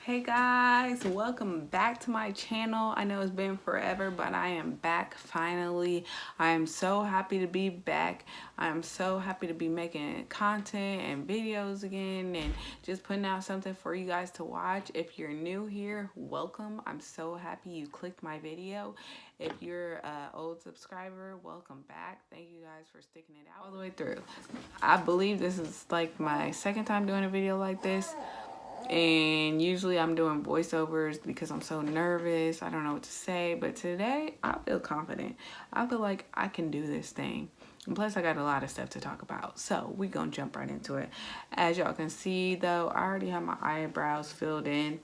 Hey guys, welcome back to my channel. I know it's been forever, but I am back finally. I am so happy to be back. I am so happy to be making content and videos again and just putting out something for you guys to watch. If you're new here, welcome. I'm so happy you clicked my video. If you're an old subscriber, welcome back. Thank you guys for sticking it out all the way through. I believe this is like my second time doing a video like this. And usually I'm doing voiceovers because I'm so nervous. I don't know what to say. But today I feel confident. I feel like I can do this thing. And plus I got a lot of stuff to talk about. So we're going to jump right into it. As y'all can see though, I already have my eyebrows filled in.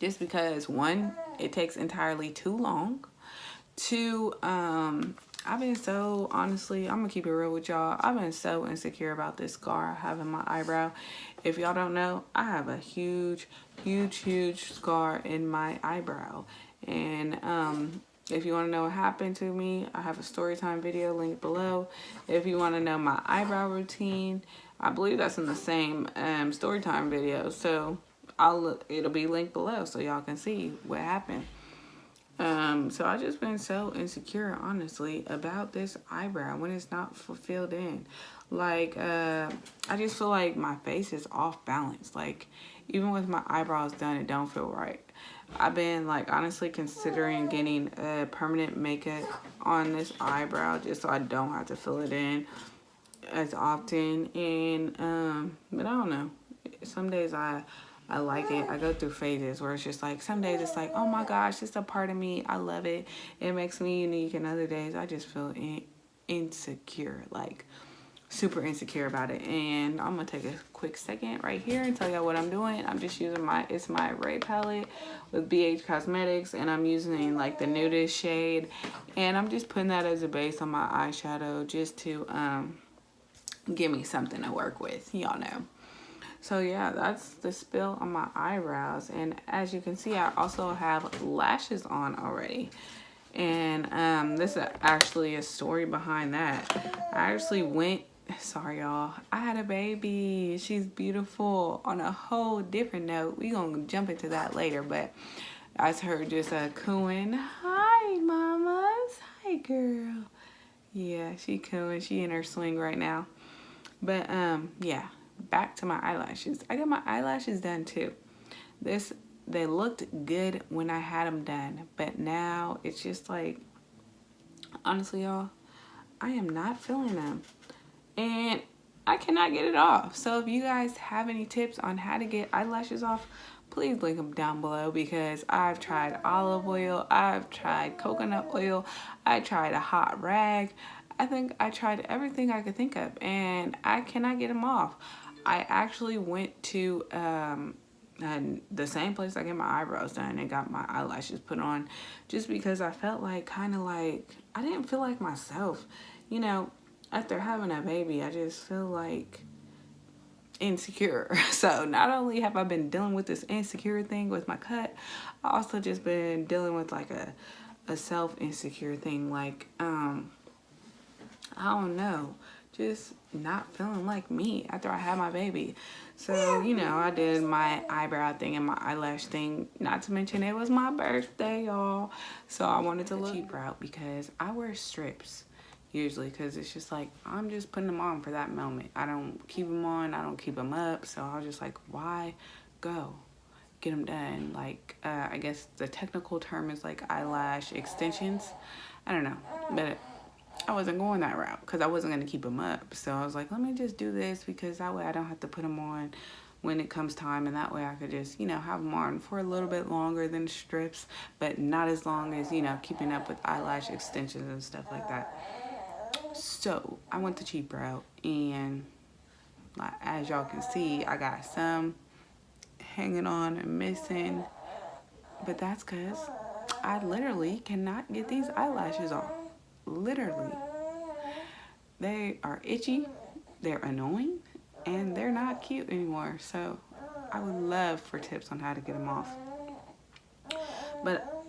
Just because one, it takes entirely too long. Two, I've been so, honestly, I'm gonna keep it real with y'all. I've been so insecure about this scar I have in my eyebrow. If y'all don't know, I have a huge scar in my eyebrow. And if you want to know what happened to me, I have a story time video linked below. If you want to know my eyebrow routine, I believe that's in the same story time video. So it'll be linked below so y'all can see what happened. So I just been so insecure, honestly, about this eyebrow when it's not filled in. Like, I just feel like my face is off balance. Like, even with my eyebrows done, it don't feel right. I've been, like, honestly considering getting a permanent makeup on this eyebrow just so I don't have to fill it in as often. And, but I don't know. Some days I like it. I go through phases where it's just like, some days it's like, oh my gosh, it's a part of me. I love it. It makes me unique. And other days I just feel insecure, like super insecure about it. And I'm going to take a quick second right here and tell y'all what I'm doing. I'm just using it's my Ray palette with BH Cosmetics. And I'm using like the nudist shade. And I'm just putting that as a base on my eyeshadow just to give me something to work with. Y'all know. So yeah, that's the spill on my eyebrows. And as you can see, I also have lashes on already. And this is actually a story behind that. I actually went, sorry y'all, I had a baby. She's beautiful. On a whole different note, we gonna jump into that later, but that's her just cooing. Hi mamas, hi girl. Yeah, she cooing, she in her swing right now. But yeah. Back to my eyelashes. I got my eyelashes done too. They looked good when I had them done, but now it's just like, honestly y'all, I am not feeling them and I cannot get it off. So if you guys have any tips on how to get eyelashes off, please link them down below, because I've tried olive oil, I've tried coconut oil, I tried a hot rag. I think I tried everything I could think of and I cannot get them off. I actually went to the same place I get my eyebrows done and got my eyelashes put on, just because I felt like I didn't feel like myself. You know, after having a baby, I just feel like insecure. So not only have I been dealing with this insecure thing with my cut, I also just been dealing with like a self insecure thing. Like, I don't know, just not feeling like me after I had my baby. So, you know, I did my eyebrow thing and my eyelash thing. Not to mention it was my birthday, y'all. So I wanted to look cheap route, because I wear strips usually, because it's just like, I'm just putting them on for that moment. I don't keep them on, I don't keep them up. So I was just like, why go get them done? Like, I guess the technical term is like eyelash extensions. I don't know, but I wasn't going that route because I wasn't going to keep them up. So I was like, let me just do this, because that way I don't have to put them on when it comes time. And that way I could just, you know, have them on for a little bit longer than strips, but not as long as, you know, keeping up with eyelash extensions and stuff like that. So I went the cheap route, and as y'all can see, I got some hanging on and missing, but that's because I literally cannot get these eyelashes off. Literally. They are itchy, they're annoying, and they're not cute anymore. So I would love for tips on how to get them off. But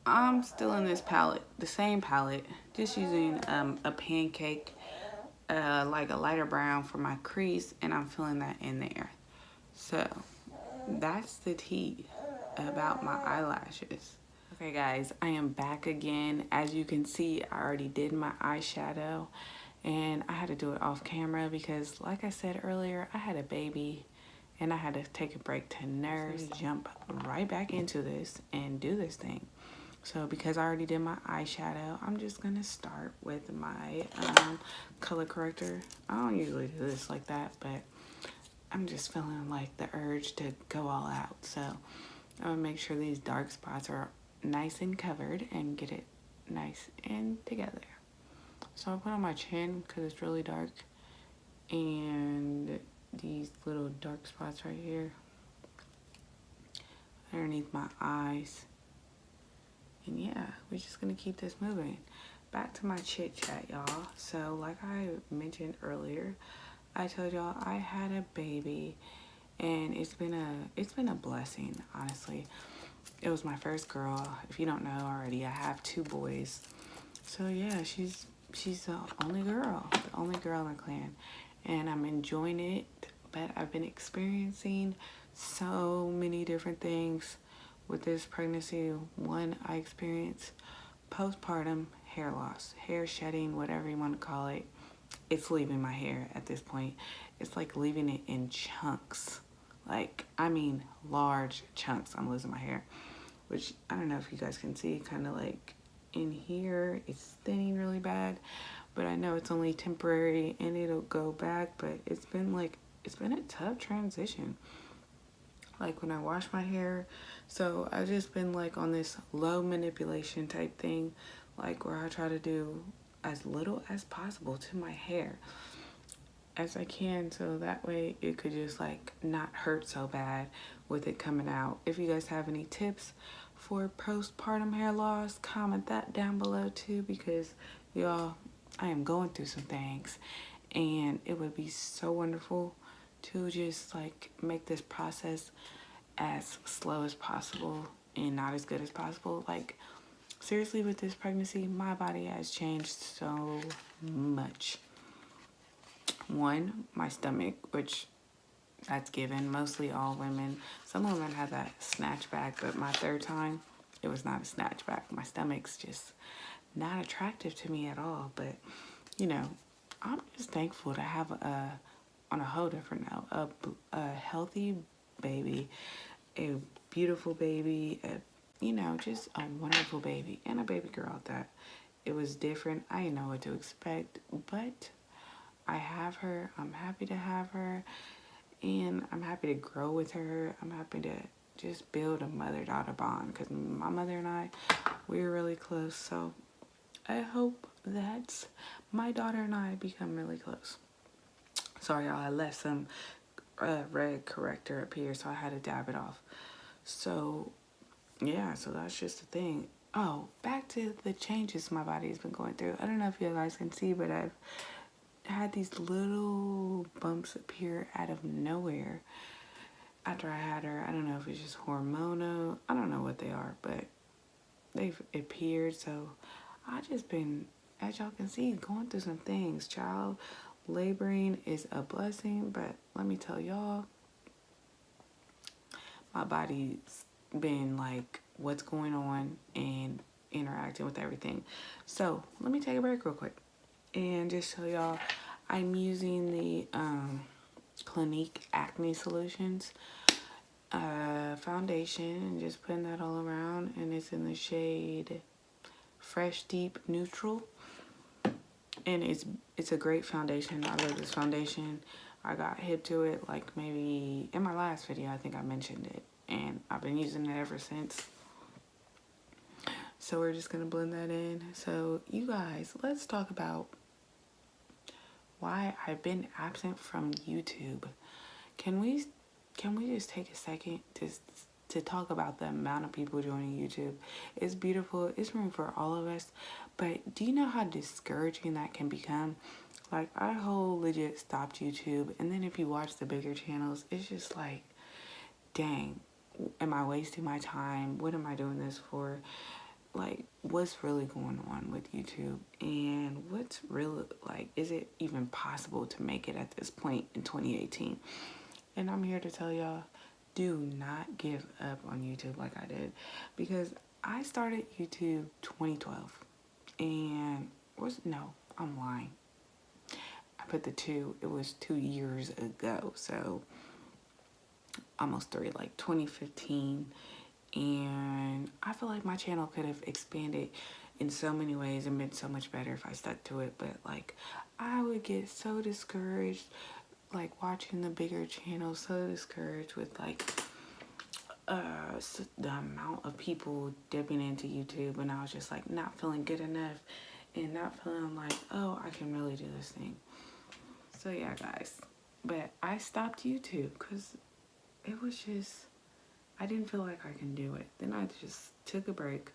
I'm still in this palette, the same palette, just using a pancake, like a lighter brown for my crease, and I'm filling that in there. So that's the tea about my eyelashes. Okay guys, I am back again. As you can see, I already did my eyeshadow and I had to do it off camera because like I said earlier, I had a baby and I had to take a break to nurse, jump right back into this and do this thing. So because I already did my eyeshadow, I'm just gonna start with my color corrector. I don't usually do this like that, but I'm just feeling like the urge to go all out. So I'm gonna make sure these dark spots are nice and covered and get it nice and together. So I put on my chin because it's really dark, and these little dark spots right here underneath my eyes. And yeah, we're just gonna keep this moving. Back to my chit chat, y'all. So like I mentioned earlier, I told y'all I had a baby and it's been a blessing, honestly. It was my first girl. If you don't know already, I have 2 boys. So yeah, she's the only girl in the clan. And I'm enjoying it, but I've been experiencing so many different things with this pregnancy. One, I experienced postpartum hair loss, hair shedding, whatever you want to call it. It's leaving my hair at this point. It's like leaving it in chunks. Like, I mean, large chunks. I'm losing my hair, which I don't know if you guys can see, kind of like in here, it's thinning really bad, but I know it's only temporary and it'll go back. But it's been a tough transition. Like when I wash my hair, so I've just been like on this low manipulation type thing, like where I try to do as little as possible to my hair as I can, so that way it could just like not hurt so bad with it coming out. If you guys have any tips for postpartum hair loss, comment that down below too, because y'all, I am going through some things and it would be so wonderful to just like make this process as slow as possible and not as good as possible. Like seriously, with this pregnancy, my body has changed so much. One, my stomach, which that's given, mostly all women. Some women have that snatch back, but my 3rd time, it was not a snatch back. My stomach's just not attractive to me at all. But, you know, I'm just thankful to have on a whole different note, a healthy baby, a beautiful baby, you know, just a wonderful baby, and a baby girl at that. It was different. I didn't know what to expect, but I have her. I'm happy to have her, and I'm happy to grow with her. I'm happy to just build a mother-daughter bond, because my mother and I, we're really close. So I hope that my daughter and I become really close. Sorry, y'all, I left some red corrector up here, so I had to dab it off. So yeah, so that's just the thing. Oh, back to the changes my body has been going through. I don't know if you guys can see, but I've had these little bumps appear out of nowhere after I had her. I don't know if it's just hormonal. I don't know what they are, but they've appeared. So I just been, as y'all can see, going through some things. Child laboring is a blessing, but let me tell y'all, my body's been like, what's going on and interacting with everything. So let me take a break real quick and just show y'all I'm using the Clinique Acne Solutions foundation and just putting that all around, and it's in the shade Fresh Deep Neutral, and it's a great foundation. I love this foundation. I got hip to it like maybe in my last video. I think I mentioned it, and I've been using it ever since. So we're just gonna blend that in. So you guys, let's talk about why I've been absent from YouTube. Can we just take a second to talk about the amount of people joining YouTube? It's beautiful. It's room for all of us. But do you know how discouraging that can become? Like, I whole legit stopped YouTube, and then if you watch the bigger channels, it's just like, dang, am I wasting my time? What am I doing this for? Like, what's really going on with YouTube, and what's really, like, is it even possible to make it at this point in 2018? And I'm here to tell y'all, do not give up on YouTube like I did, because I started YouTube 2012 and I'm lying. I put the 2, it was 2 years ago, so almost 3, like 2015. And I feel like my channel could have expanded in so many ways and been so much better if I stuck to it, but like I would get so discouraged like watching the bigger channels, so discouraged with like the amount of people dipping into YouTube, and I was just like not feeling good enough and not feeling like, oh, I can really do this thing. So yeah, guys, but I stopped YouTube because it was just, I didn't feel like I can do it. Then I just took a break,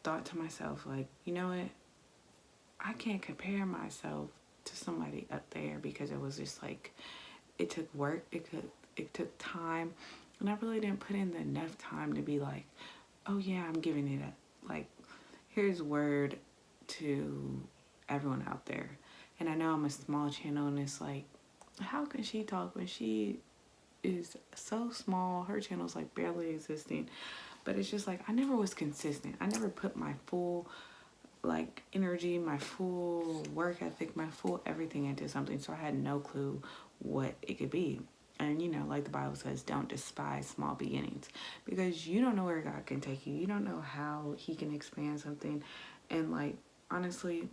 thought to myself like, you know what, I can't compare myself to somebody up there, because it was just like, it took work, it took time, and I really didn't put in enough time to be like, oh yeah, I'm giving it up. Like, here's word to everyone out there. And I know I'm a small channel, and it's like, how can she talk when she is so small? Her channel's like barely existing. But it's just like, I never was consistent. I never put my full like energy, my full work ethic, my full everything into something. So I had no clue what it could be. And you know, like the Bible says, don't despise small beginnings, because you don't know where God can take you. You don't know how he can expand something. And like, honestly,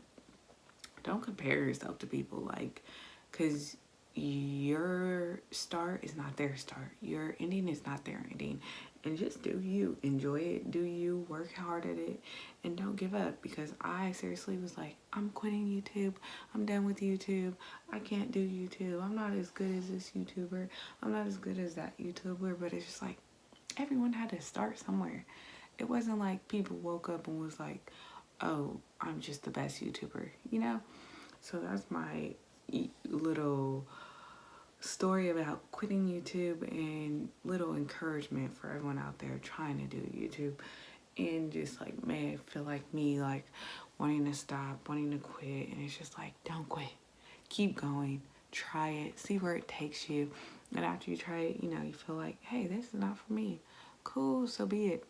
don't compare yourself to people, like, because your start is not their start. Your ending is not their ending. And just do you. Enjoy it. Do you. Work hard at it. And don't give up. Because I seriously was like, I'm quitting YouTube. I'm done with YouTube. I can't do YouTube. I'm not as good as this YouTuber. I'm not as good as that YouTuber. But it's just like, everyone had to start somewhere. It wasn't like people woke up and was like, oh, I'm just the best YouTuber, you know? So that's my little story about quitting YouTube, and little encouragement for everyone out there trying to do YouTube and just like may feel like me, like wanting to stop, wanting to quit. And it's just like, don't quit. Keep going. Try it. See where it takes you. And after you try it, you know, you feel like, hey, this is not for me. Cool, so be it.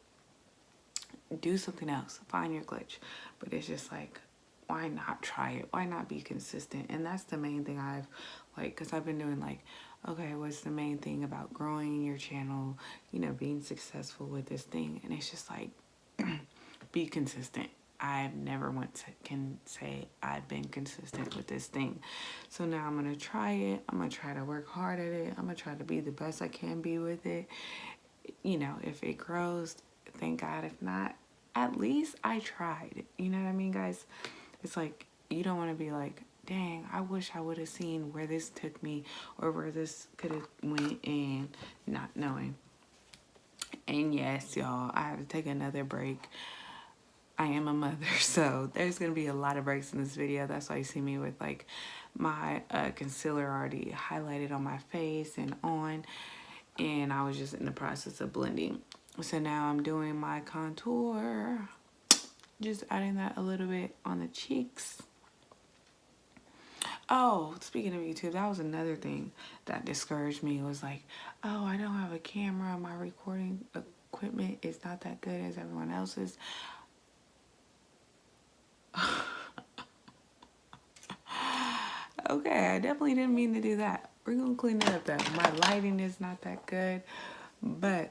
Do something else. Find your glitch. But it's just like, why not try it? Why not be consistent? And that's the main thing I've like, because I've been doing like, okay, what's the main thing about growing your channel, you know, being successful with this thing? And it's just like, be consistent. I've never once can say I've been consistent with this thing. So now I'm going to try it. I'm going to try to work hard at it. I'm going to try to be the best I can be with it. You know, if it grows, thank God. If not, at least I tried. You know what I mean, guys? It's like, you don't want to be like, dang, I wish I would have seen where this took me or where this could have went, and not knowing. And yes, y'all, I have to take another break. I am a mother, so there's going to be a lot of breaks in this video. That's why you see me with like my concealer already highlighted on my face and on. And I was just in the process of blending. So now I'm doing my contour. Just adding that a little bit on the cheeks. Oh, speaking of YouTube, that was another thing that discouraged me. It was like, oh, I don't have a camera. My recording equipment is not that good as everyone else's. Okay, I definitely didn't mean to do that. We're going to clean it up though. My lighting is not that good, but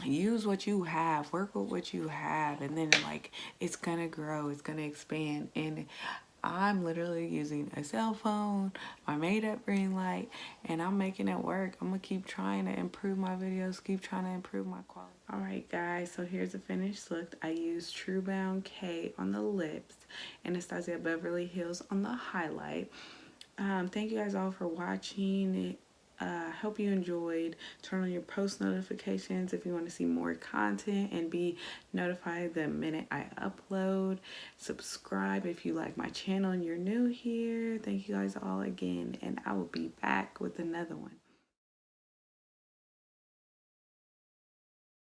use what you have, work with what you have, and then like it's gonna grow, it's gonna expand. And I'm literally using a cell phone, my made up ring light, and I'm making it work. I'm gonna keep trying to improve my videos, keep trying to improve my quality. Alright guys, so here's the finished look. I used True Bound K on the lips and Anastasia Beverly Hills on the highlight. Thank you guys all for watching. Hope you enjoyed. Turn on your post notifications if you want to see more content and be notified the minute I upload. Subscribe if you like my channel and you're new here. Thank you guys all again, and I will be back with another one.